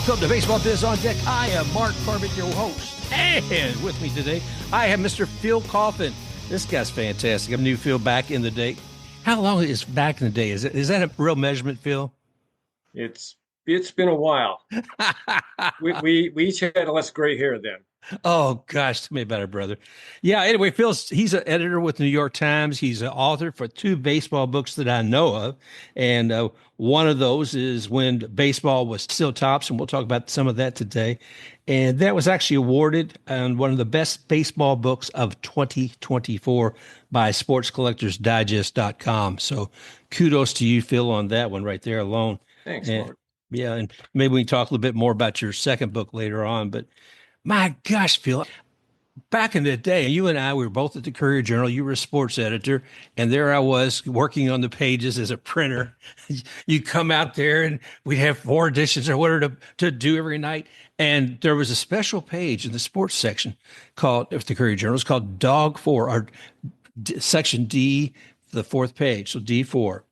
Welcome to Baseball Biz on Deck. I am Mark Corbett, your host. And with me today, I have Mr. Phil Coffin. This guy's fantastic. I knew Phil back in the day. How long is back in the day? Is that a real measurement, Phil? It's been a while. we each had less gray hair then. Oh, gosh, tell me about it, brother. Yeah, anyway, he's an editor with the New York Times. He's an author for 2 baseball books that I know of. And one of those is When Baseball Was Still Tops, and we'll talk about some of that today. And that was actually awarded on one of the best baseball books of 2024 by sportscollectorsdigest.com. So kudos to you, Phil, on that one right there alone. Thanks, And, Mark. yeah, and maybe we can talk a little bit more about your second book later on, but my gosh, Phil, back in the day, you and I, we were both at the Courier-Journal. You were a sports editor, and there I was working on the pages as a printer. You come out there, and we'd have 4 editions or whatever to do every night. And there was a special page in the sports section called, if the Courier-Journal, it's called Dog 4, or Section D, the 4th page, so D4.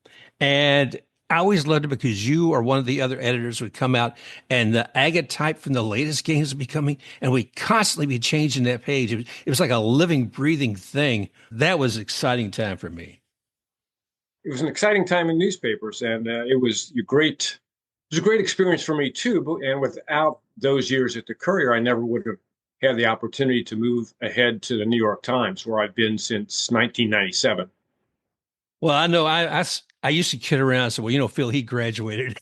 And I always loved it because you or one of the other editors would come out and the agate type from the latest games would be coming, and we'd constantly be changing that page. It was like a living, breathing thing. That was an exciting time for me. It was an exciting time in newspapers, and it was a great experience for me too. And without those years at the Courier, I never would have had the opportunity to move ahead to the New York Times, where I've been since 1997. Well, I know I used to kid around and say, well, Phil, he graduated.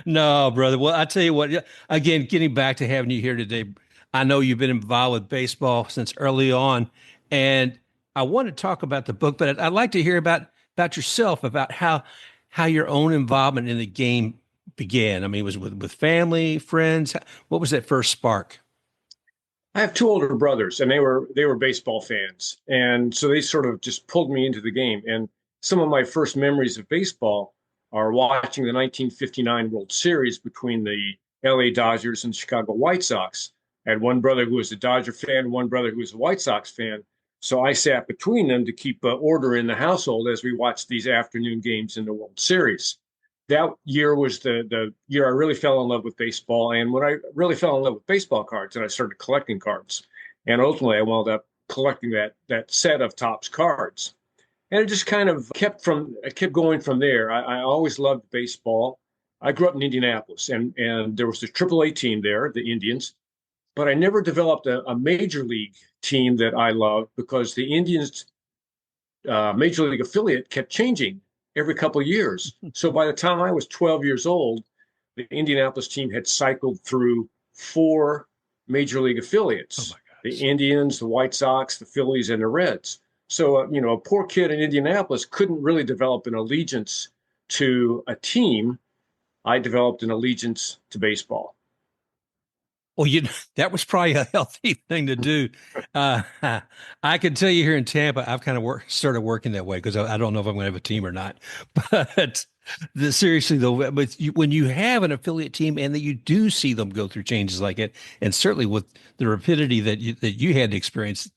No, brother. Well, I tell you what, again, getting back to having you here today, I know you've been involved with baseball since early on, and I want to talk about the book, but I'd like to hear about yourself, about how your own involvement in the game began. I mean, was it with family, friends? What was that first spark? I have 2 older brothers, and they were baseball fans, and so they sort of just pulled me into the game. And some of my first memories of baseball are watching the 1959 World Series between the LA Dodgers and Chicago White Sox. I had one brother who was a Dodger fan, one brother who was a White Sox fan. So I sat between them to keep order in the household as we watched these afternoon games in the World Series. That year was the year I really fell in love with baseball. And when I really fell in love with baseball cards, and I started collecting cards. And ultimately, I wound up collecting that set of Topps cards. And it just kind of kept going from there. I always loved baseball. I grew up in Indianapolis, and there was the AAA team there, the Indians. But I never developed a major league team that I loved, because the Indians' major league affiliate kept changing every couple of years. So by the time I was 12 years old, the Indianapolis team had cycled through 4 major league affiliates: the Indians, the White Sox, the Phillies, and the Reds. So, a poor kid in Indianapolis couldn't really develop an allegiance to a team. I developed an allegiance to baseball. Well, that was probably a healthy thing to do. I can tell you here in Tampa, I've kind of started working that way, because I don't know if I'm going to have a team or not. But seriously, though, when you have an affiliate team and that you do see them go through changes like it, and certainly with the rapidity that you had to experience,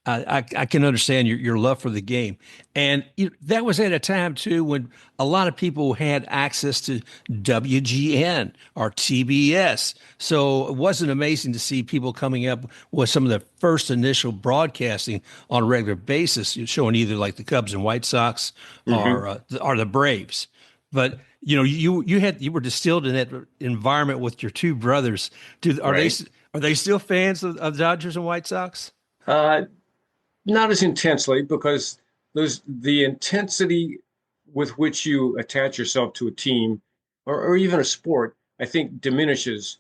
I can understand your love for the game. And that was at a time, too, when a lot of people had access to WGN or TBS. So it wasn't amazing to see people coming up with some of the first initial broadcasting on a regular basis, showing either like the Cubs and White Sox or the Braves. But you were distilled in that environment with your 2 brothers. Are they still fans of Dodgers and White Sox? Not as intensely, because the intensity with which you attach yourself to a team or even a sport, I think, diminishes.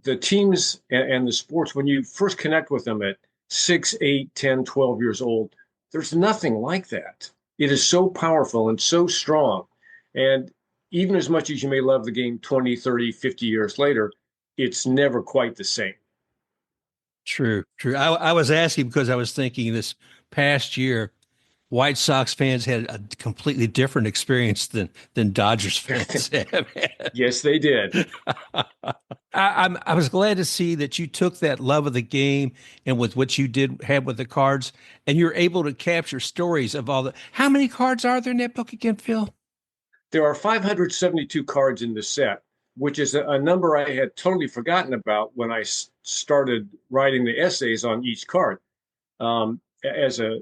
The teams and the sports, when you first connect with them at 6, 8, 10, 12 years old, there's nothing like that. It is so powerful and so strong. And even as much as you may love the game 20, 30, 50 years later, it's never quite the same. True. I was asking because I was thinking this past year, White Sox fans had a completely different experience than Dodgers fans have had. Yes, they did. I was glad to see that you took that love of the game and with what you had with the cards, and you're able to capture stories of all the. How many cards are there in that book again, Phil? There are 572 cards in the set. which is a number I had totally forgotten about when I started writing the essays on each card. As a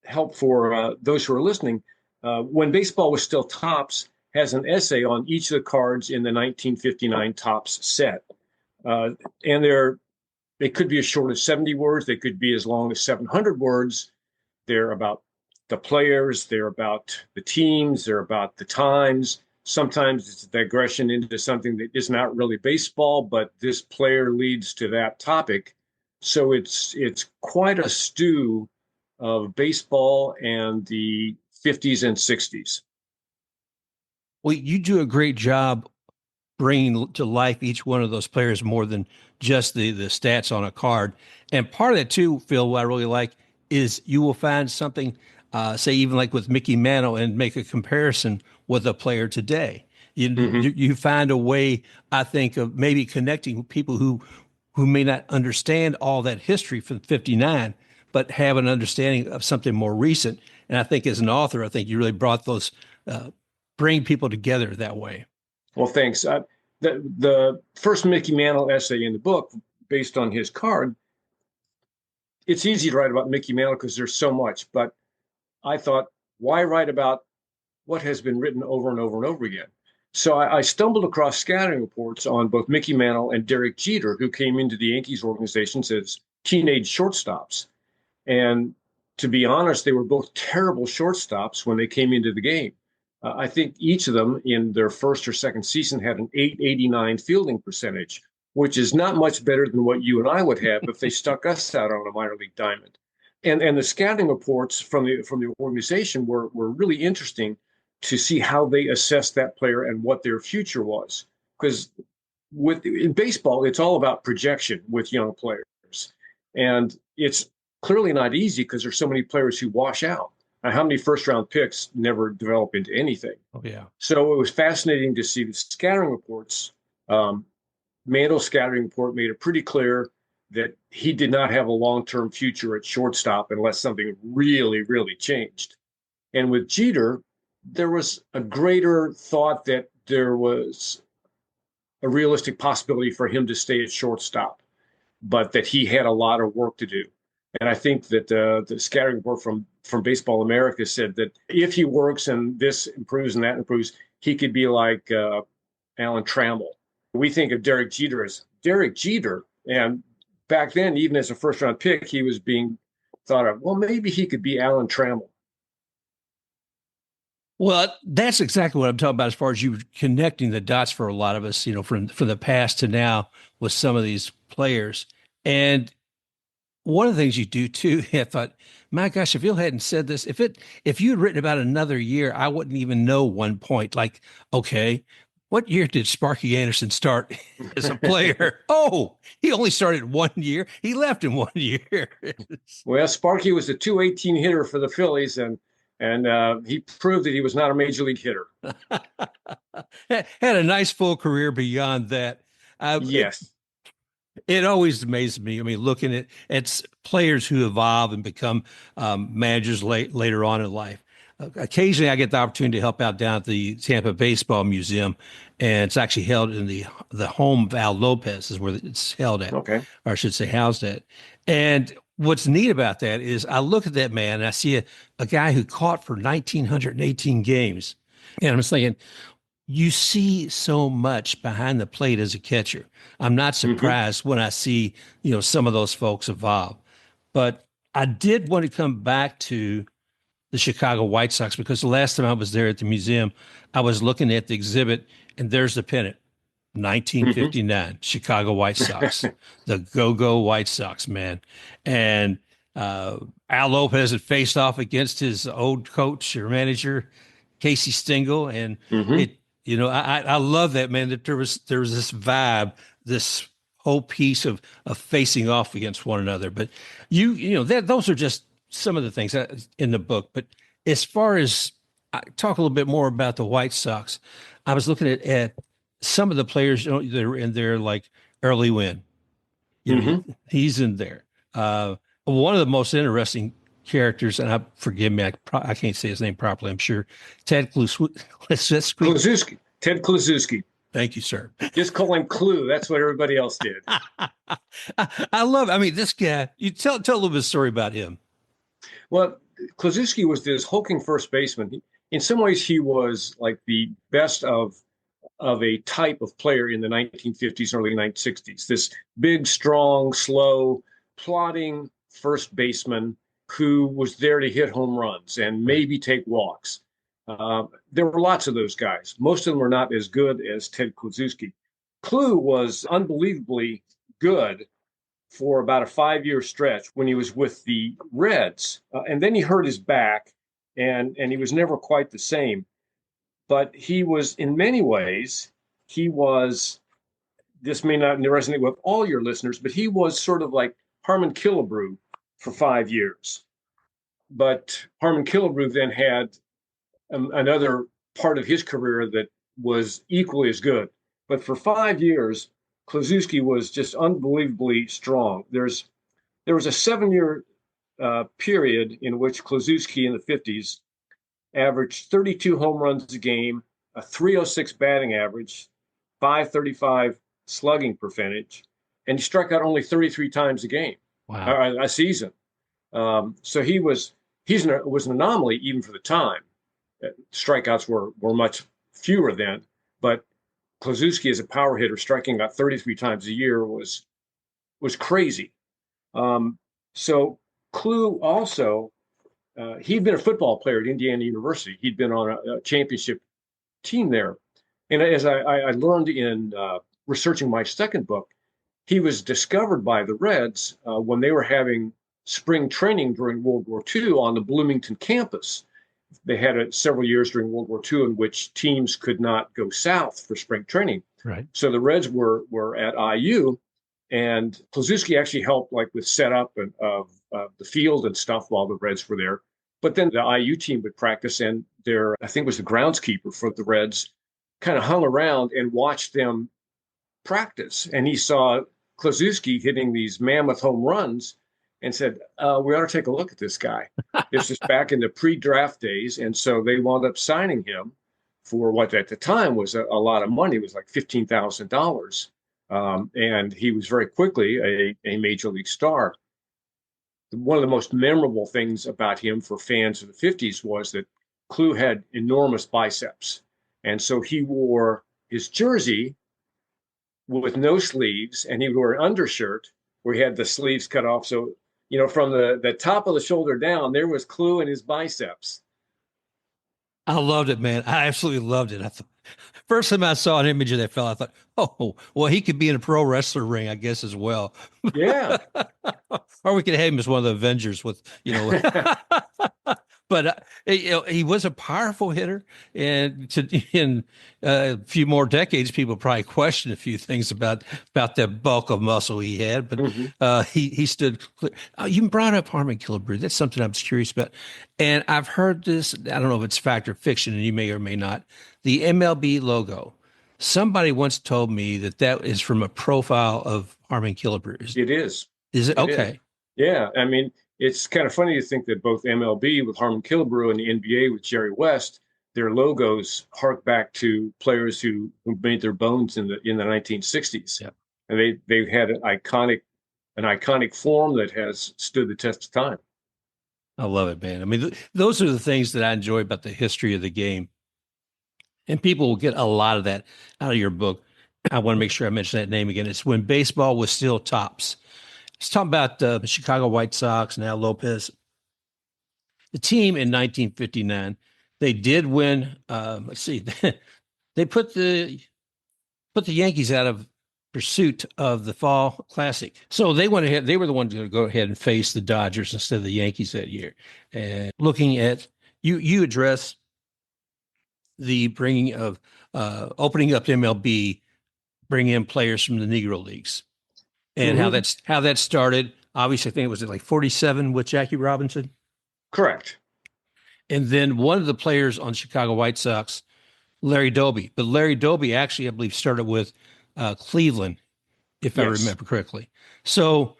help for those who are listening, when baseball was still Topps, has an essay on each of the cards in the 1959 Topps set, and they could be as short as 70 words. They could be as long as 700 words. They're about the players. They're about the teams. They're about the times. Sometimes it's a digression into something that is not really baseball, but this player leads to that topic. So it's quite a stew of baseball and the 50s and 60s. Well, you do a great job bringing to life each one of those players more than just the stats on a card. And part of that too, Phil, what I really like is you will find something, say even like with Mickey Mantle, and make a comparison with a player today. You find a way, I think, of maybe connecting people who may not understand all that history from '59, but have an understanding of something more recent. And I think as an author, I think you really brought those, bring people together that way. Well, thanks. The first Mickey Mantle essay in the book, based on his card, it's easy to write about Mickey Mantle because there's so much. But I thought, why write about what has been written over and over and over again? So I stumbled across scouting reports on both Mickey Mantle and Derek Jeter, who came into the Yankees organizations as teenage shortstops. And to be honest, they were both terrible shortstops when they came into the game. I think each of them in their first or second season had an 889 fielding percentage, which is not much better than what you and I would have if they stuck us out on a minor league diamond. And the scouting reports from the organization were really interesting to see how they assessed that player and what their future was. Because in baseball, it's all about projection with young players. And it's clearly not easy because there's so many players who wash out. How many first round picks never develop into anything? Oh, yeah. So it was fascinating to see the scattering reports. Mantle's scattering report made it pretty clear that he did not have a long-term future at shortstop unless something really, really changed. And with Jeter, there was a greater thought that there was a realistic possibility for him to stay at shortstop, but that he had a lot of work to do. And I think that the scattering report from Baseball America said that if he works and this improves and that improves, he could be like Alan Trammell. We think of Derek Jeter as Derek Jeter. And back then, even as a first-round pick, he was being thought of, well, maybe he could be Alan Trammell. Well, that's exactly what I'm talking about as far as you connecting the dots for a lot of us, from the past to now with some of these players. And one of the things you do too, I thought, my gosh, if Phil hadn't said this, if you had written about another year, I wouldn't even know one point. Like, okay, what year did Sparky Anderson start as a player? Oh, he only started 1 year. He left in 1 year. Well, Sparky was a 218 hitter for the Phillies, and he proved that he was not a major league hitter. Had a nice full career beyond that. Yes. It always amazes me. I mean, looking at players who evolve and become managers later on in life. Occasionally, I get the opportunity to help out down at the Tampa Baseball Museum, and it's actually held in the home of Al Lopez is where it's held at, okay, or I should say housed at. And what's neat about that is I look at that man and I see a guy who caught for 1,918 games, and I'm just thinking, you see so much behind the plate as a catcher. I'm not surprised when I see, some of those folks evolve. But I did want to come back to the Chicago White Sox because the last time I was there at the museum, I was looking at the exhibit and there's the pennant. 1959, Chicago White Sox, the go-go White Sox, man. And Al Lopez had faced off against his old coach or manager, Casey Stengel, and I love that, man, that there was this vibe, this whole piece of facing off against one another. But those are just some of the things in the book. But as far as talk a little bit more about the White Sox, I was looking at some of the players that are in there, like Early Wynn. He's in there. One of the most interesting characters, and forgive me, I can't say his name properly. I'm sure Ted Kluszewski. Ted Kluszewski. Thank you, sir. Just call him Clue. That's what everybody else did. I love it. I mean, this guy, you tell a little bit of story about him. Well, Kluszewski was this hulking first baseman. In some ways, he was like the best of a type of player in the 1950s, early 1960s. This big, strong, slow, plodding first baseman who was there to hit home runs and maybe take walks. There were lots of those guys. Most of them were not as good as Ted Kluszewski. Clue was unbelievably good for about a 5-year stretch when he was with the Reds. And then he hurt his back and he was never quite the same. But he was, in many ways, he was, this may not resonate with all your listeners, but he was sort of like Harmon Killebrew for 5 years. But Harmon Killebrew then had another part of his career that was equally as good. But for 5 years, Kluszewski was just unbelievably strong. There was a 7-year period in which Kluszewski in the 50s averaged 32 home runs a game, a 306 batting average, 535 slugging percentage, and he struck out only 33 times a game, Wow. a season. So he was an anomaly even for the time. Strikeouts were much fewer then, but Kluszewski as a power hitter striking out 33 times a year was crazy. So Clue also he'd been a football player at Indiana University. He'd been on a championship team there. And as I learned in researching my second book, he was discovered by the Reds when they were having spring training during World War II on the Bloomington campus. They had several years during World War II in which teams could not go south for spring training. Right. So the Reds were at IU, and Kluszewski actually helped like with setup of the field and stuff while the Reds were there. But then the IU team would practice, and I think it was the groundskeeper for the Reds, kind of hung around and watched them practice. And he saw Kluszewski hitting these mammoth home runs and said, we ought to take a look at this guy. This is back in the pre-draft days. And so they wound up signing him for what at the time was a lot of money. It was like $15,000. And he was very quickly a major league star. One of the most memorable things about him for fans of the 50s was that Clue had enormous biceps. And so he wore his jersey with no sleeves, and he wore an undershirt where he had the sleeves cut off. So, from the top of the shoulder down, there was Clue and his biceps. I loved it, man. I absolutely loved it. I thought, first time I saw an image of that fella, I thought, oh, well, he could be in a pro wrestler ring, I guess, as well. Yeah. Or we could have him as one of the Avengers with. But he was a powerful hitter, and in a few more decades, people probably question a few things about the bulk of muscle he had. But he stood clear. You brought up Harmon Killebrew. That's something I was curious about, and I've heard this. I don't know if it's fact or fiction, and you may or may not. The MLB logo. Somebody once told me that is from a profile of Harmon Killebrew. It is. Is it okay? Is. Yeah, I mean, it's kind of funny to think that both MLB with Harmon Killebrew and the NBA with Jerry West, their logos hark back to players who made their bones in the 1960s. Yep. And they had an iconic form that has stood the test of time. I love it, man. I mean, those are the things that I enjoy about the history of the game. And people will get a lot of that out of your book. I want to make sure I mention that name again. It's When Baseball Was Still Tops. It's talking about the Chicago White Sox and Al Lopez. The team in 1959, they did win. Let's see, they put the Yankees out of pursuit of the Fall Classic. So they went ahead. They were the ones to go ahead and face the Dodgers instead of the Yankees that year. And looking at you address the bringing of opening up MLB, bringing in players from the Negro Leagues. And how that started. Obviously, I think it was like 47 with Jackie Robinson. Correct. And then one of the players on Chicago White Sox, Larry Doby. But Larry Doby actually, I believe, started with Cleveland, if I remember correctly. So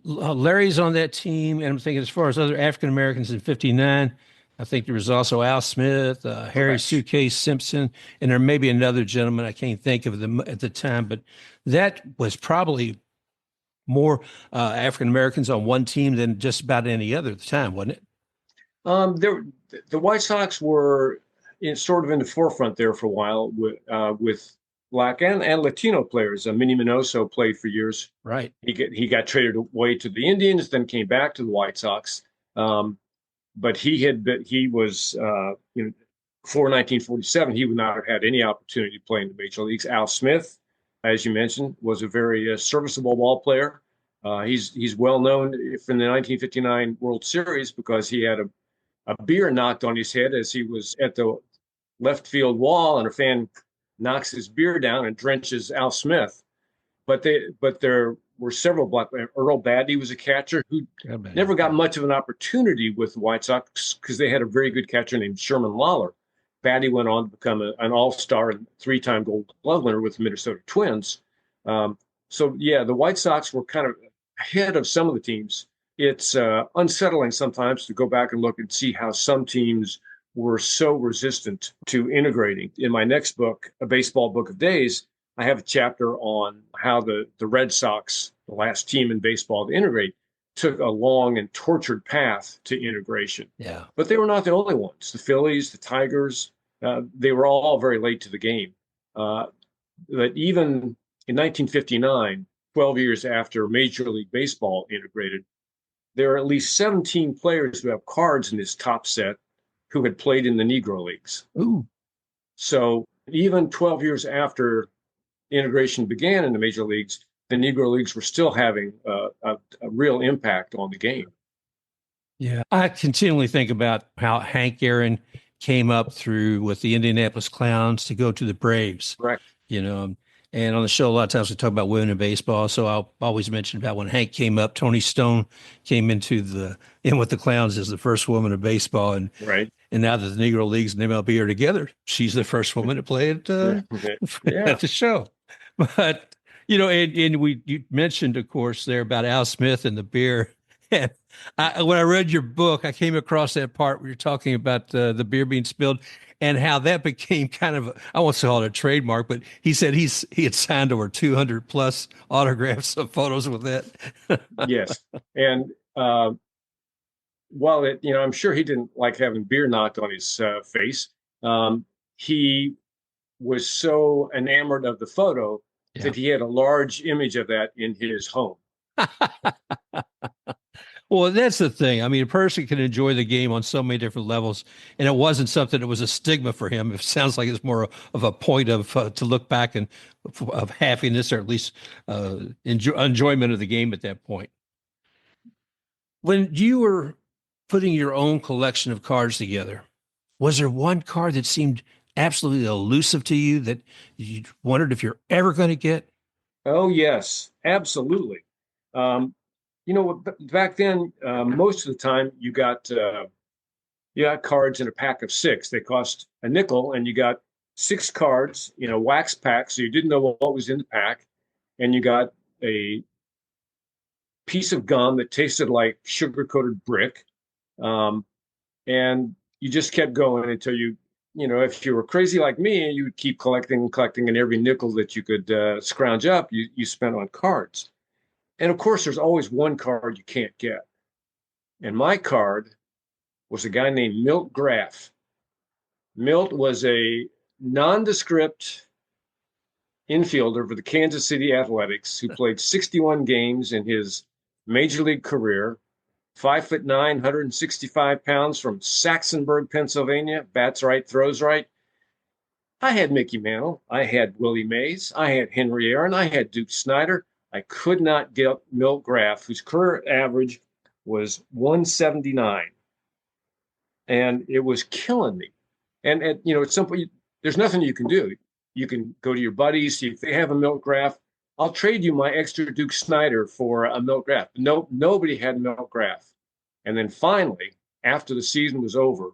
Larry's on that team. And I'm thinking as far as other African Americans in 59, I think there was also Al Smith, Harry Correct. Suitcase Simpson, and there may be another gentleman. I can't think of them at the time, but that was probably more African Americans on one team than just about any other at the time, wasn't it? There, the White Sox were sort of in the forefront there for a while with black and Latino players. Minnie Minoso played for years. Right. He got traded away to the Indians, then came back to the White Sox. But he was before 1947 he would not have had any opportunity to play in the major leagues. Al Smith, as you mentioned, was a very serviceable ball player. He's well known from the 1959 World Series because he had a beer knocked on his head as he was at the left field wall, and a fan knocks his beer down and drenches Al Smith. But there were several black players. Earl Battey was a catcher who never got much of an opportunity with the White Sox because they had a very good catcher named Sherman Lawler. Battey went on to become an all-star and three-time Gold Glove winner with the Minnesota Twins. So yeah, the White Sox were kind of ahead of some of the teams. It's unsettling sometimes to go back and look and see how some teams were so resistant to integrating. In my next book, A Baseball Book of Days, I have a chapter on how the Red Sox, the last team in baseball to integrate, took a long and tortured path to integration. Yeah. But they were not the only ones. The Phillies, the Tigers, they were all very late to the game. But even in 1959, 12 years after Major League Baseball integrated, there are at least 17 players who have cards in this top set who had played in the Negro Leagues. Ooh. So even 12 years after integration began in the major leagues, the Negro Leagues were still having a real impact on the game. Yeah. I continually think about how Hank Aaron came up through with the Indianapolis Clowns to go to the Braves, Correct. you know. And on the show, a lot of times we talk about women in baseball. So I'll always mention about when Hank came up, Tony Stone came in with the Clowns as the first woman in baseball. Right. And now that the Negro Leagues and MLB are together, she's the first woman to play at, Yeah. at the show. But, and you mentioned, of course, there about Al Smith and the beer. And when I read your book, I came across that part where you're talking about the beer being spilled and how that became kind of, I won't say it a trademark, but he said he had signed over 200 plus autographs of photos with that. Yes. And while I'm sure he didn't like having beer knocked on his face. He was so enamored of the photo that he had a large image of that in his home. Well, that's the thing. I mean, a person can enjoy the game on so many different levels, and it wasn't something that was a stigma for him. It sounds like it's more of a point of to look back and of happiness, or at least enjoyment of the game at that point. When you were putting your own collection of cards together, was there one card that seemed absolutely elusive to you that you wondered if you're ever going to get? Oh, yes, absolutely. Back then, most of the time you got cards in a pack of six. They cost a nickel, and you got six cards in a wax pack, so you didn't know what was in the pack, and you got a piece of gum that tasted like sugar-coated brick, and you just kept going until if you were crazy like me, you would keep collecting, and every nickel that you could scrounge up, you spent on cards. And of course, there's always one card you can't get. And my card was a guy named Milt Graff. Milt was a nondescript infielder for the Kansas City Athletics who played 61 games in his major league career. 5'9", 165 pounds, from Saxonburg, Pennsylvania. Bats right, throws right. I had Mickey Mantle. I had Willie Mays. I had Henry Aaron. I had Duke Snider. I could not get Milt Graff, whose career average was 179. And it was killing me. And at some point, there's nothing you can do. You can go to your buddies, see if they have a Milt Graff. I'll trade you my extra Duke Snider for a Milt Graff. No, nobody had Milt Graff. And then finally, after the season was over,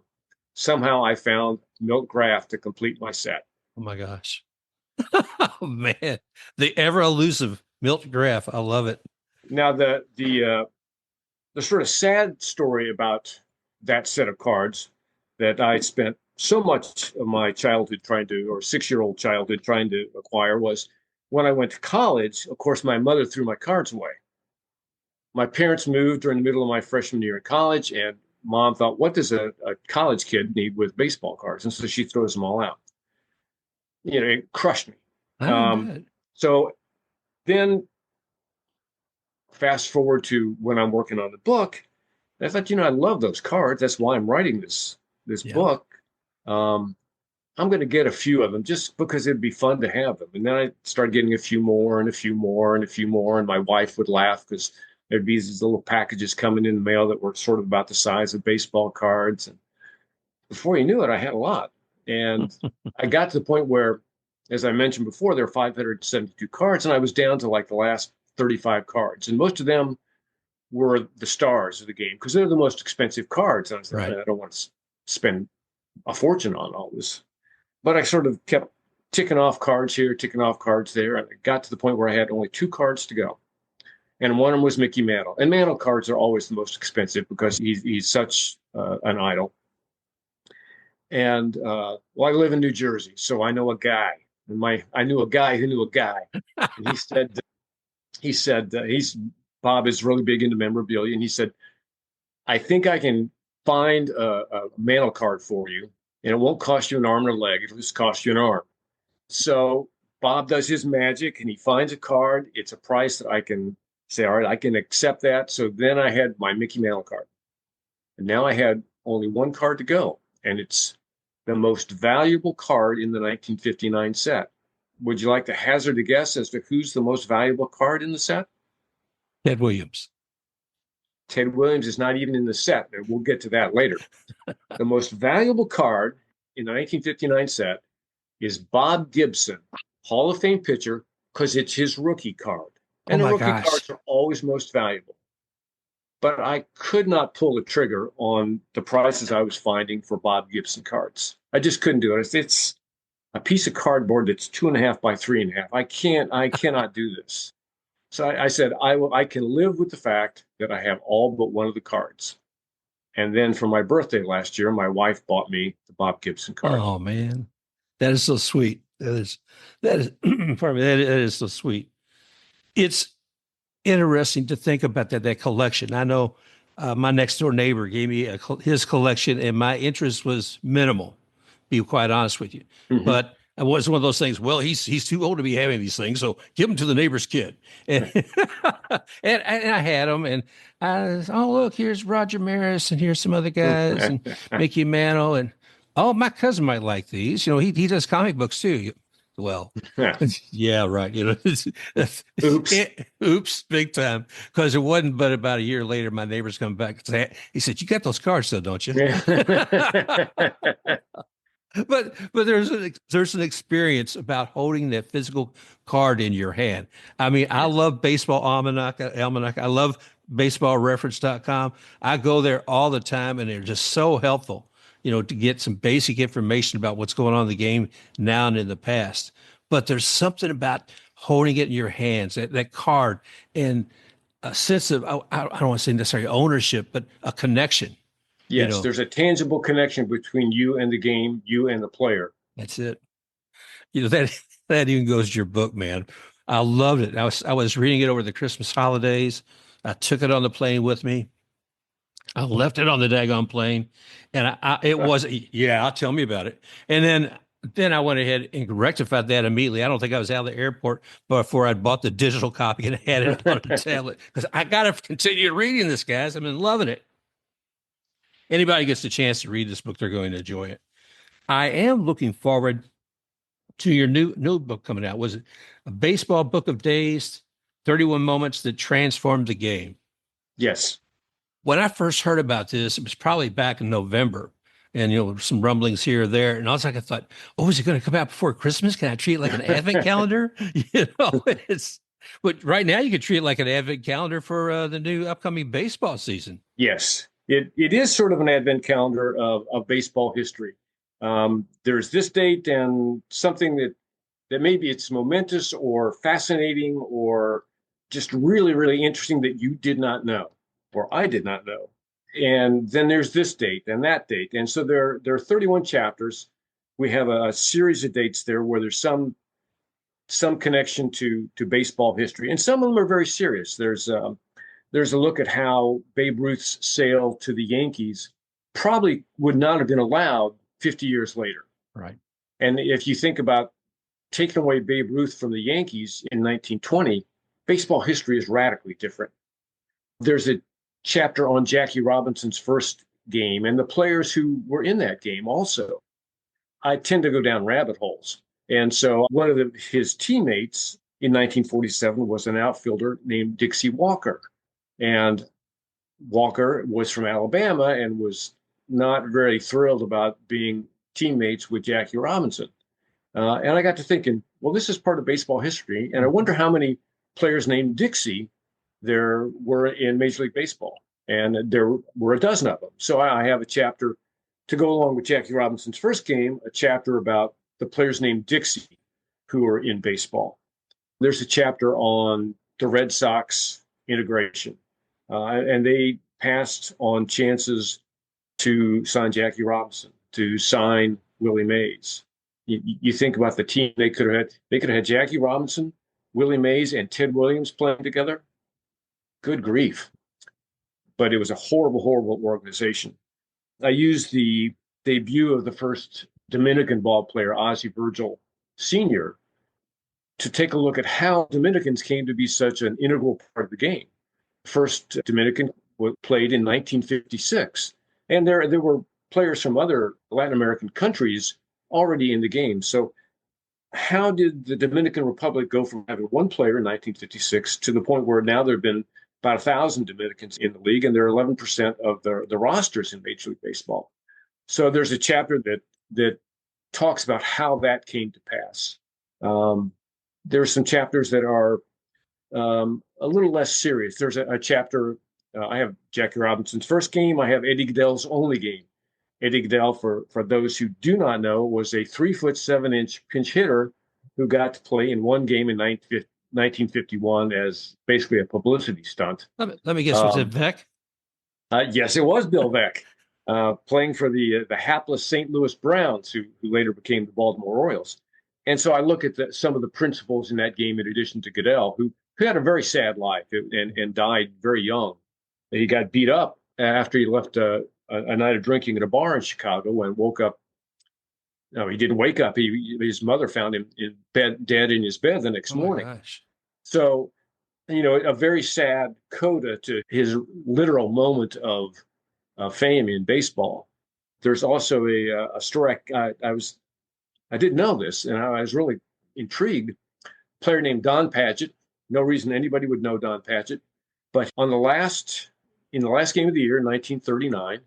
somehow I found Milt Graff to complete my set. Oh my gosh. Oh man. The ever elusive Milt Graff. I love it. Now the sort of sad story about that set of cards that I spent so much of my childhood trying to, or 6-year-old childhood trying to acquire was when I went to college. Of course, my mother threw my cards away. My parents moved during the middle of my freshman year in college, and mom thought, what does a college kid need with baseball cards? And so she throws them all out. It crushed me. I Um, bet. so then fast forward to when I'm working on the book, I thought, I love those cards. That's why I'm writing this Yeah. book. Um, I'm going to get a few of them just because it'd be fun to have them. And then I started getting a few more and a few more and a few more. And my wife would laugh because there'd be these little packages coming in the mail that were sort of about the size of baseball cards. And before you knew it, I had a lot. And I got to the point where, as I mentioned before, there were 572 cards, and I was down to like the last 35 cards. And most of them were the stars of the game because they're the most expensive cards. And I was like, Right. I don't want to spend a fortune on all this. But I sort of kept ticking off cards here, ticking off cards there. And I got to the point where I had only 2 cards to go. And one of them was Mickey Mantle. And Mantle cards are always the most expensive because he's such an idol. And well, I live in New Jersey, so I know a guy. And I knew a guy who knew a guy. And he's Bob is really big into memorabilia. And he said, I think I can find a Mantle card for you, and it won't cost you an arm and a leg. It'll just cost you an arm. So Bob does his magic and he finds a card. It's a price that I can say, all right, I can accept that. So then I had my Mickey Mantle card. And now I had only one card to go. And it's the most valuable card in the 1959 set. Would you like to hazard a guess as to who's the most valuable card in the set? Ted Williams. Ted Williams is not even in the set, and we'll get to that later. The most valuable card in the 1959 set is Bob Gibson, Hall of Fame pitcher, because it's his rookie card. Oh And the my rookie gosh. cards are always most valuable. But I could not pull the trigger on the prices I was finding for Bob Gibson cards. I just couldn't do it. It's a piece of cardboard that's 2.5 by 3.5. I cannot do this. So I said, I can live with the fact that I have all but one of the cards. And then for my birthday last year, my wife bought me the Bob Gibson card. Oh man. That is so sweet. That is pardon me, that is so sweet. It's interesting to think about that collection. I know my next door neighbor gave me his collection, and my interest was minimal. Be quite honest with you, Mm-hmm. but it was one of those things. Well, he's too old to be having these things, so give them to the neighbor's kid. And and I had them, and oh look, here's Roger Maris, and here's some other guys, and Mickey Mantle, and oh my cousin might like these. He does comic books too. Well, yeah, right. Oops. Oops, big time. Because it wasn't but about a year later, my neighbors come back and say, he said, you got those cards still, don't you? But there's an experience about holding that physical card in your hand. I mean, I Yes. love baseball almanac. I love baseballreference.com. I go there all the time, and they're just so helpful, to get some basic information about what's going on in the game now and in the past. But there's something about holding it in your hands, that card, and a sense of, I don't want to say necessarily ownership, but a connection, you Yes, know. there's a tangible connection between you and the game, you and the player. That's it. That even goes to your book, man. I loved it. I was reading it over the Christmas holidays. I took it on the plane with me. I left it on the daggone plane, and it was, yeah. Tell me about it. And then I went ahead and rectified that immediately. I don't think I was out of the airport before I'd bought the digital copy and had it on a tablet because I got to continue reading this, guys. I've been loving it. Anybody gets the chance to read this book, they're going to enjoy it. I am looking forward to your new book coming out. Was it a baseball book of days, 31 moments that transformed the game? Yes. When I first heard about this, it was probably back in November, and some rumblings here or there. And I was like, I thought, oh, is it going to come out before Christmas? Can I treat it like an advent calendar? It's but right now you could treat it like an advent calendar for the new upcoming baseball season. Yes. It is sort of an advent calendar of baseball history. There's this date and something that maybe it's momentous or fascinating or just really, really interesting that you did not know or I did not know. and then there's this date and that date. And so there are 31 chapters. We have a series of dates there where there's some connection to baseball history, and some of them are very serious. There's a look at how Babe Ruth's sale to the Yankees probably would not have been allowed 50 years later. Right. And if you think about taking away Babe Ruth from the Yankees in 1920, baseball history is radically different. There's a chapter on Jackie Robinson's first game and the players who were in that game also. I tend to go down rabbit holes. And so one of his teammates in 1947 was an outfielder named Dixie Walker. And Walker was from Alabama and was not very thrilled about being teammates with Jackie Robinson. And I got to thinking, well, this is part of baseball history. And I wonder how many players named Dixie there were in Major League Baseball. And there were a dozen of them. So I have a chapter to go along with Jackie Robinson's first game, a chapter about the players named Dixie who are in baseball. There's a chapter on the Red Sox integration. And they passed on chances to sign Jackie Robinson, to sign Willie Mays. You think about the team they could have had. They could have had Jackie Robinson, Willie Mays, and Ted Williams playing together. Good grief. But it was a horrible, horrible organization. I used the debut of the first Dominican ball player, Ozzie Virgil Sr., to take a look at how Dominicans came to be such an integral part of the game. First Dominican played in 1956, and there were players from other Latin American countries already in the game. So how did the Dominican Republic go from having one player in 1956 to the point where now there have been about 1,000 Dominicans in the league, and they're 11% of the rosters in Major League Baseball? So there's a chapter that talks about how that came to pass. There are some chapters that are a little less serious. There's a chapter, I have Jackie Robinson's first game. I have Eddie Gaedele's only game. Eddie Gaedele, for those who do not know, was a 3'7" pinch hitter who got to play in one game in 1951 as basically a publicity stunt. Let me guess, was it Beck? Yes, it was Bill Beck, playing for the hapless St. Louis Browns, who later became the Baltimore Orioles. And so I look at some of the principles in that game, in addition to Gaedele, who had a very sad life and died very young. He got beat up after he left a night of drinking at a bar in Chicago and woke up. No, he didn't wake up. His mother found him in bed, dead in his bed the next morning. Gosh. So, a very sad coda to his literal moment of fame in baseball. There's also a story. I didn't know this, and I was really intrigued. A player named Don Padgett. No reason anybody would know Don Padgett, but in the last game of the year, in 1939,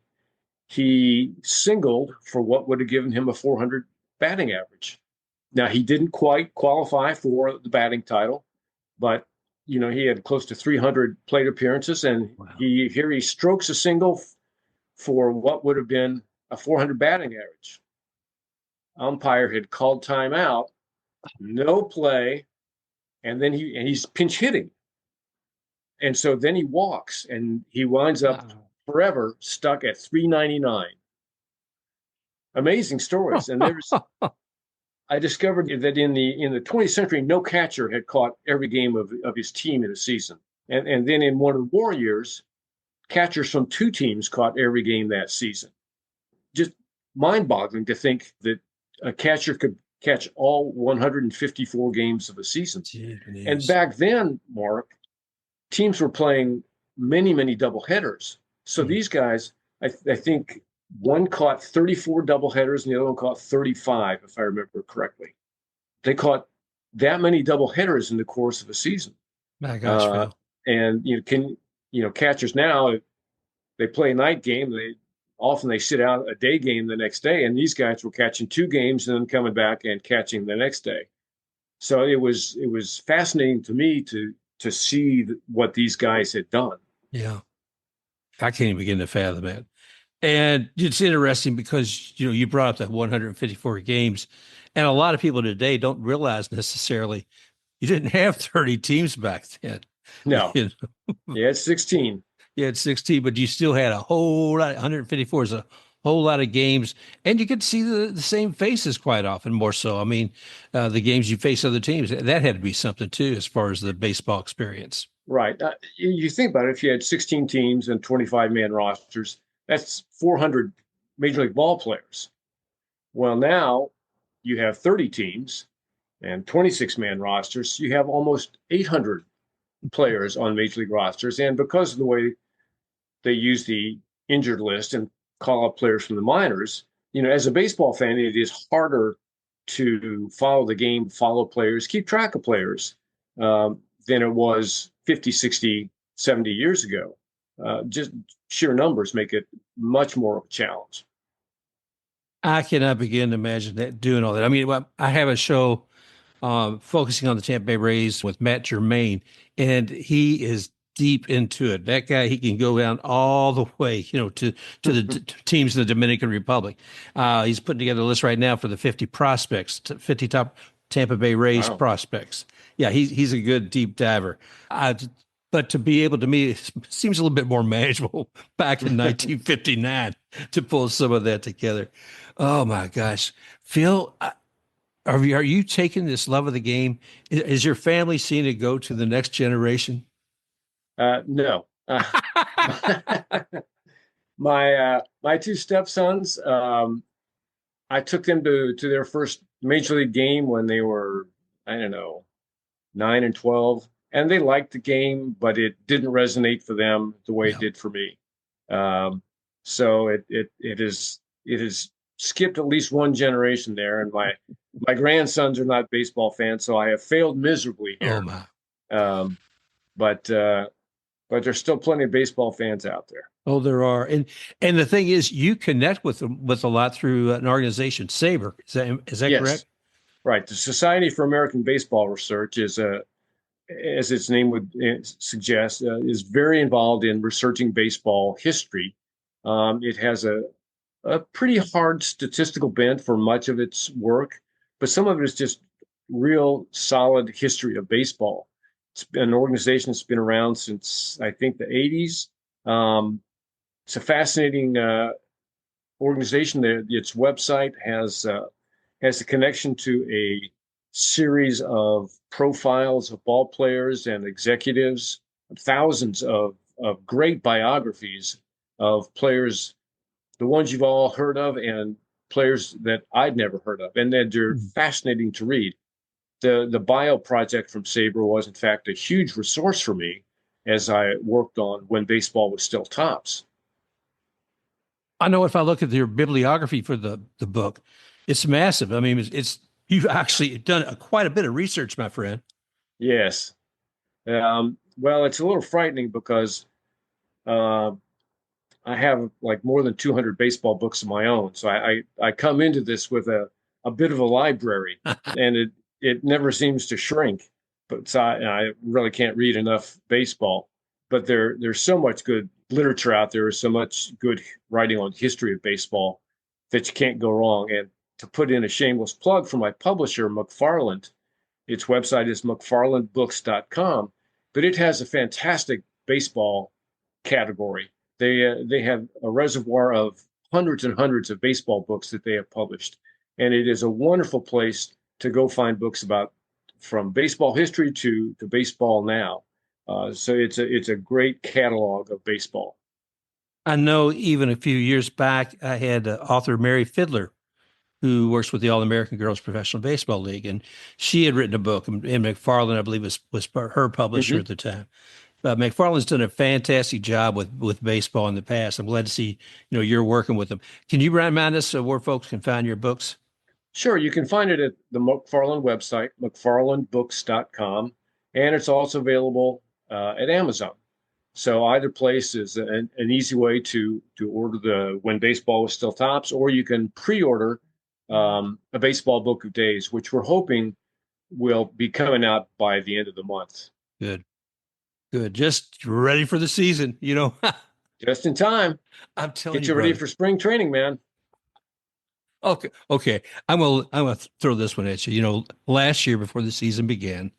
he singled for what would have given him a 400 batting average. Now, he didn't quite qualify for the batting title, but he had close to 300 plate appearances, and wow. he strokes a single for what would have been a 400 batting average. Umpire had called timeout, no play, and then he's pinch hitting. And so then he walks, and he winds up forever stuck at 399. Amazing stories. And I discovered that in the 20th century, no catcher had caught every game of his team in a season. And then in one of the war years, catchers from two teams caught every game that season. Just mind-boggling to think that a catcher could catch all 154 games of a season. Jeez. And back then, Mark, teams were playing many, many doubleheaders. So these guys, I think one caught 34 doubleheaders and the other one caught 35, if I remember correctly. They caught that many doubleheaders in the course of a season. My gosh, Phil. And catchers now, they play a night game. They sit out a day game the next day, and these guys were catching two games and then coming back and catching the next day. So it was fascinating to me to see what these guys had done. Yeah, I can't even begin to fathom it. And it's interesting because you brought up that 154 games, and a lot of people today don't realize necessarily you didn't have 30 teams back then. No, yeah, it's 16. You had 16, but you still had a whole lot. 154 is a whole lot of games, and you could see the same faces quite often. More so, I mean, the games you face other teams that had to be something too, as far as the baseball experience. Right. You think about it, if you had 16 teams and 25 man rosters, that's 400 major league ball players. Well, now you have 30 teams and 26 man rosters. You have almost 800 players on major league rosters. And because of the way they use the injured list and call up players from the minors, as a baseball fan, it is harder to follow the game, follow players, keep track of players than it was 50, 60, 70 years ago. Just sheer numbers make it much more of a challenge. I cannot begin to imagine that doing all that. I mean, I have a show focusing on the Tampa Bay Rays with Matt Germain, and he is deep into it. That guy, he can go down all the way, to the teams in the Dominican Republic. He's putting together a list right now for the 50 prospects, 50 top Tampa Bay Rays Wow. prospects. Yeah, he's a good deep diver. But to be able to me, it seems a little bit more manageable back in 1959 to pull some of that together. Oh my gosh, Phil, are you taking this love of the game? Is your family seeing it go to the next generation? No. My two stepsons, I took them to their first major league game when they were, I don't know, 9 and 12, and they liked the game, but it didn't resonate for them the way it Yeah. did for me. Um, so it has skipped at least one generation there, and my grandsons are not baseball fans, so I have failed miserably Oh here. my. Um, but there's still plenty of baseball fans out there. Oh, there are, and the thing is, you connect with them with a lot through an organization, Saber. Is that correct? Yes, right. The Society for American Baseball Research is as its name would suggest, is very involved in researching baseball history. It has a pretty hard statistical bent for much of its work, but some of it is just real solid history of baseball. It's been an organization that's been around since I think the 80s. Um, it's a fascinating organization. Its website has a connection to a series of profiles of ball players and executives, thousands of great biographies of players, the ones you've all heard of and players that I'd never heard of, and that they're Hmm. fascinating to read. The bio project from Sabre was in fact a huge resource for me as I worked on When Baseball Was Still Tops. I know if I look at your bibliography for the book, it's massive. I mean, it's you've actually done quite a bit of research, my friend. Yes. Well, it's a little frightening because uh, I have like more than 200 baseball books of my own. So I come into this with a bit of a library, and it never seems to shrink. But so I really can't read enough baseball. But there's so much good literature out there, so much good writing on history of baseball that you can't go wrong. And to put in a shameless plug for my publisher, McFarland, its website is mcfarlandbooks.com, but it has a fantastic baseball category. They have a reservoir of hundreds and hundreds of baseball books that they have published, and it is a wonderful place to go find books about from baseball history to baseball now. So it's a great catalog of baseball. I know even a few years back, I had author Mary Fiddler, who works with the All American Girls Professional Baseball League, and she had written a book, and McFarland, I believe, was her publisher Mm-hmm. at the time. McFarland's done a fantastic job with baseball in the past. I'm glad to see you're working with them. Can you remind us where folks can find your books? Sure, you can find it at the McFarland website, mcfarlandbooks.com, and it's also available at Amazon. So either place is an easy way to order the When Baseball Was Still Tops, or you can pre-order a baseball book of days, which we're hoping will be coming out by the end of the month. Good, good. Just ready for the season. Just in time. I'm telling Get you, you ready brother. for spring training, man. Okay, okay. I'm gonna throw this one at you. Last year before the season began,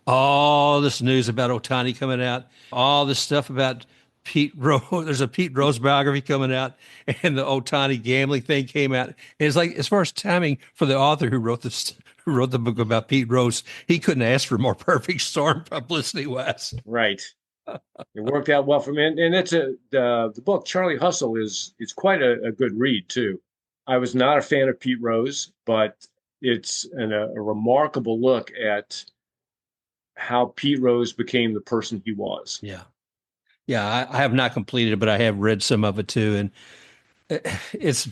all this news about Otani coming out, all this stuff about Pete Rose. There's a Pete Rose biography coming out, and the Otani gambling thing came out. And it's like, as far as timing for the author who wrote the book about Pete Rose, he couldn't ask for more perfect storm publicity wise. Right. It worked out well for me. And it's the book, Charlie Hustle, is quite a good read, too. I was not a fan of Pete Rose, but it's a remarkable look at how Pete Rose became the person he was. Yeah. Yeah. I have not completed it, but I have read some of it too. And it's,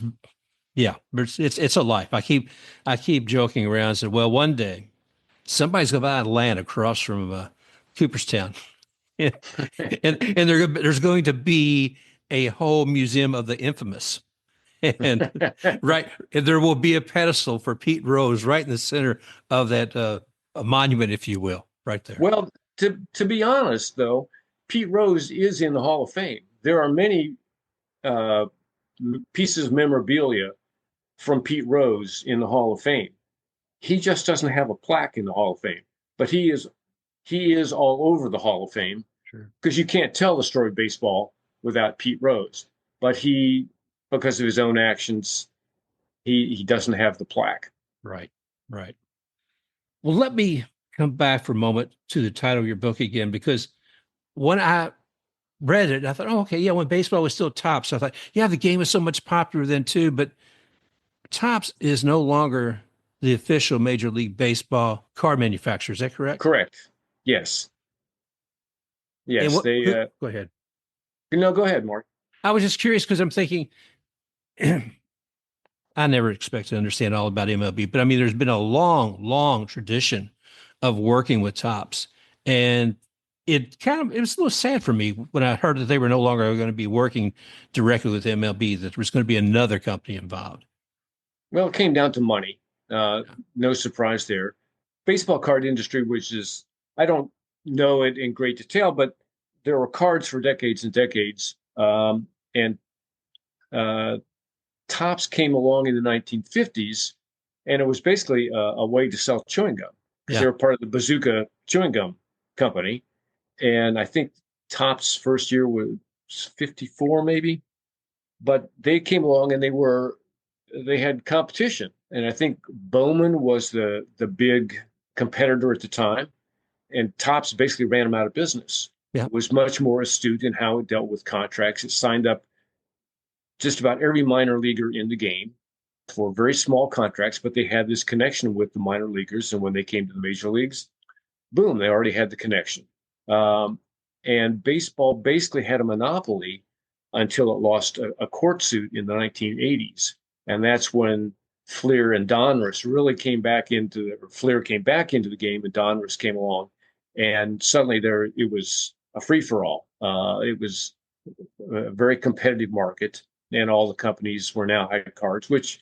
yeah, it's a life. I keep joking around and said, well, one day somebody's going to buy land across from Cooperstown. and, there's going to be a whole museum of the infamous. And right, and there will be a pedestal for Pete Rose right in the center of that a monument, if you will, right there. Well, to be honest, though, Pete Rose is in the Hall of Fame. There are many uh, pieces of memorabilia from Pete Rose in the Hall of Fame. He just doesn't have a plaque in the Hall of Fame, but he is all over the Hall of Fame Sure. because you can't tell the story of baseball without Pete Rose. But because of his own actions, he doesn't have the plaque. Right, right. Well, let me come back for a moment to the title of your book again, because when I read it, I thought, oh, okay, yeah, when baseball was still Topps, I thought, yeah, the game was so much popular then too, but Topps is no longer the official Major League Baseball card manufacturer. Is that correct? Correct. Yes. And Yes. They. Go ahead. No, go ahead, Mark. I was just curious because I'm thinking, I never expected to understand all about MLB, but I mean, there's been a long, long tradition of working with Topps, and it was a little sad for me when I heard that they were no longer going to be working directly with MLB, that there was going to be another company involved. Well, it came down to money. No surprise there. Baseball card industry, which is, I don't know it in great detail, but there were cards for decades and decades. And Topps came along in the 1950s, and it was basically a way to sell chewing gum because they Yeah. were part of the Bazooka Chewing Gum Company. And I think Topps' first year was 54, maybe. But they came along and they had competition. And I think Bowman was the big competitor at the time. And Topps basically ran them out of business. Yeah. It was much more astute in how it dealt with contracts. It signed up just about every minor leaguer in the game for very small contracts, but they had this connection with the minor leaguers. And when they came to the major leagues, boom, they already had the connection. Um, and baseball basically had a monopoly until it lost a court suit in the 1980s. And that's when Fleer and Donruss really Fleer came back into the game and Donruss came along. And suddenly it was a free for all. It was a very competitive market, and all the companies were now high cards, which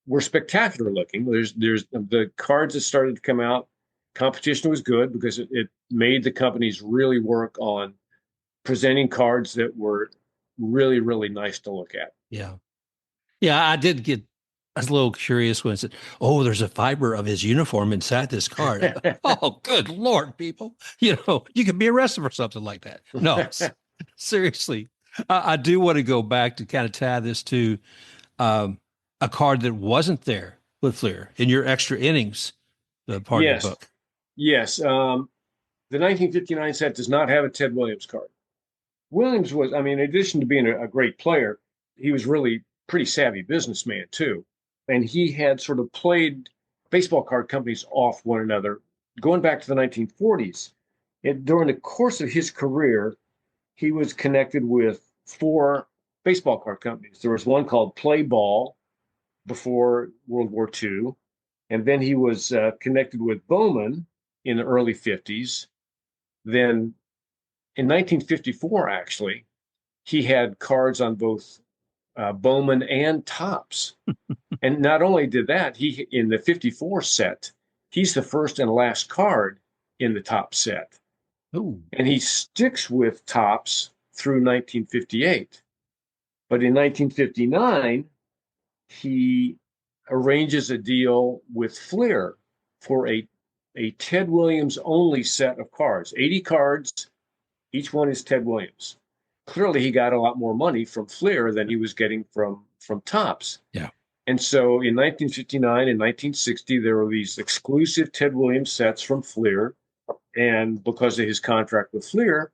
were spectacular looking. There's the cards that started to come out. Competition was good because it made the companies really work on presenting cards that were really, really nice to look at. Yeah. Yeah. I was a little curious when it said, oh, there's a fiber of his uniform inside this card. I thought, oh, good Lord, people. You could be arrested for something like that. No, seriously. I do want to go back to kind of tie this to a card that wasn't there with Fleer in your extra innings, the part of the Yes, book. yes. The 1959 set does not have a Ted Williams card. Williams was, I mean, in addition to being a great player, he was really pretty savvy businessman too. And he had sort of played baseball card companies off one another going back to the 1940s. During the course of his career, he was connected with four baseball card companies. There was one called Play Ball before World War II. And then he was connected with Bowman in the early 50s. Then in 1954, actually, he had cards on both Bowman and Topps. And not only did that, he in the 54 set, he's the first and last card in the top set. Ooh. And he sticks with Topps through 1958. But in 1959, he arranges a deal with Fleer for a Ted Williams only set of cards, 80 cards. Each one is Ted Williams. clearly he got a lot more money from Fleer than he was getting from Topps. Yeah. And so in 1959 and 1960, there were these exclusive Ted Williams sets from Fleer. And because of his contract with Fleer,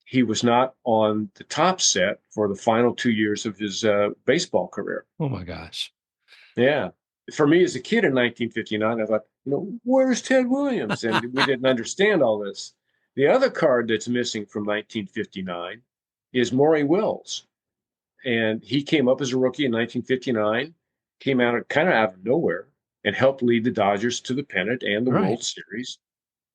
he was not on the top set for the final 2 years of his baseball career. Oh my gosh. Yeah. For me as a kid in 1959, I thought, where's Ted Williams? And we didn't understand all this. The other card that's missing from 1959 is Maury Wills. And he came up as a rookie in 1959, came out kind of out of nowhere and helped lead the Dodgers to the pennant and the Right. World Series.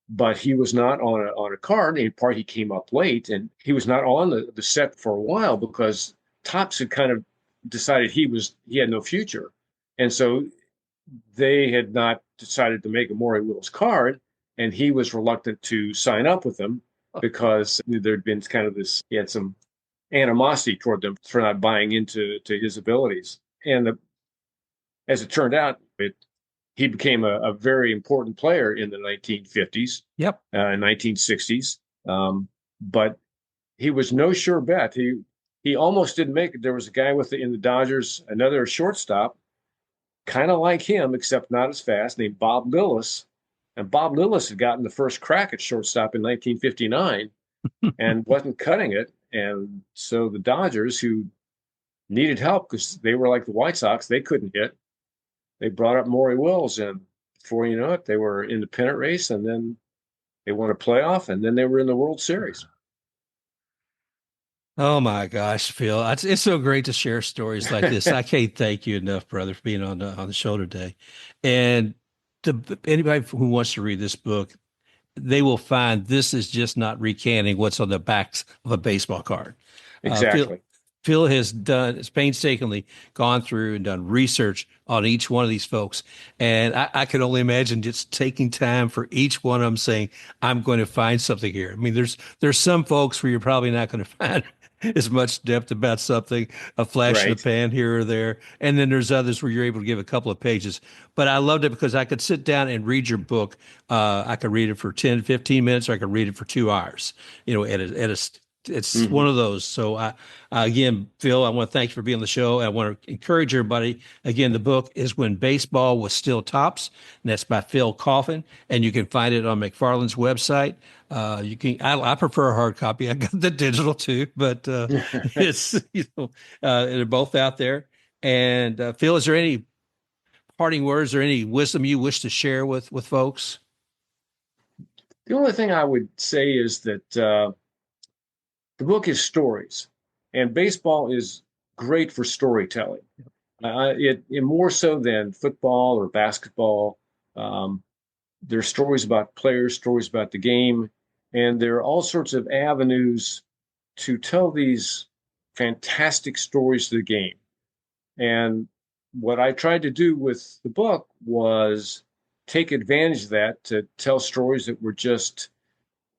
But he was not on a card. In part, he came up late, and he was not on the set for a while because Topps had kind of decided he had no future. And so they had not decided to make a Maury Wills card, and he was reluctant to sign up with them because there'd been kind of this, he had some animosity toward them for not buying into his abilities. And as it turned out, he became a very important player in the 1950s, Yep. 1960s. But he was no sure bet. He almost didn't make it. There was a guy in the Dodgers, another shortstop, kind of like him, except not as fast, named Bob Lillis. And Bob Lillis had gotten the first crack at shortstop in 1959 and wasn't cutting it. And so the Dodgers, who needed help because they were like the White Sox, they couldn't hit. They brought up Maury Wills, and before you know it, they were in the pennant race, and then they won a playoff, and then they were in the World Series. Oh my gosh, Phil. It's so great to share stories like this. I can't thank you enough, brother, for being on the show today. And anybody who wants to read this book, they will find this is just not recanting what's on the backs of a baseball card. Exactly. Phil has painstakingly gone through and done research on each one of these folks. And I can only imagine just taking time for each one of them saying, I'm going to find something here. I mean, there's some folks where you're probably not going to find as much depth about something, a flash in the pan here or there. And then there's others where you're able to give a couple of pages. But I loved it because I could sit down and read your book. I could read it for 10, 15 minutes, or I could read it for 2 hours, it's one of those. So again, Phil, I want to thank you for being on the show. I want to encourage everybody. Again, the book is When Baseball Was Still Tops, and that's by Phil Coffin, and you can find it on McFarland's website. I prefer a hard copy. I got the digital too, but it's they're both out there. And Phil, is there any parting words or any wisdom you wish to share with folks? The only thing I would say is that the book is stories, and baseball is great for storytelling. It more so than football or basketball. There's stories about players, stories about the game, and there are all sorts of avenues to tell these fantastic stories to the game. And what I tried to do with the book was take advantage of that to tell stories that were just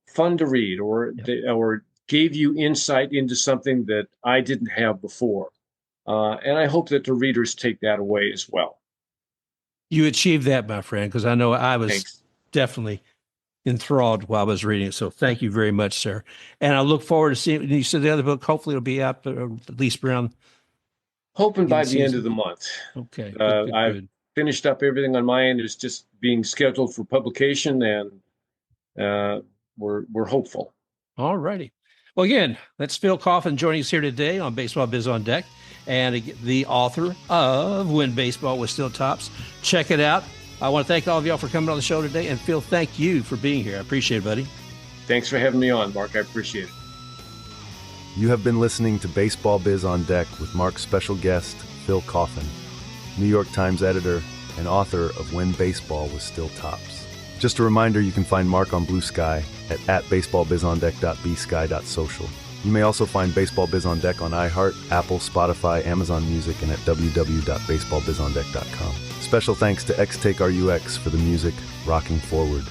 fun to read or gave you insight into something that I didn't have before. And I hope that the readers take that away as well. You achieved that, my friend, because I know I was definitely enthralled while I was reading it. So thank you very much, sir. And I look forward to seeing, you said the other book, hopefully it'll be out at least around. Hoping by the end of the month. Okay. Good. I've finished up everything on my end. It's just being scheduled for publication, and we're hopeful. All righty. Well, again, that's Phil Coffin joining us here today on Baseball Biz on Deck, and the author of When Baseball Was Still Tops. Check it out. I want to thank all of y'all for coming on the show today, and Phil, thank you for being here. I appreciate it, buddy. Thanks for having me on, Mark. I appreciate it. You have been listening to Baseball Biz on Deck with Mark's special guest, Phil Coffin, New York Times editor and author of When Baseball Was Still Tops. Just a reminder, you can find Mark on Blue Sky at baseballbizondeck.bsky.social. You may also find Baseball Biz on Deck on iHeart, Apple, Spotify, Amazon Music, and at www.baseballbizondeck.com. Special thanks to XTakeRUX for the music, Rocking Forward.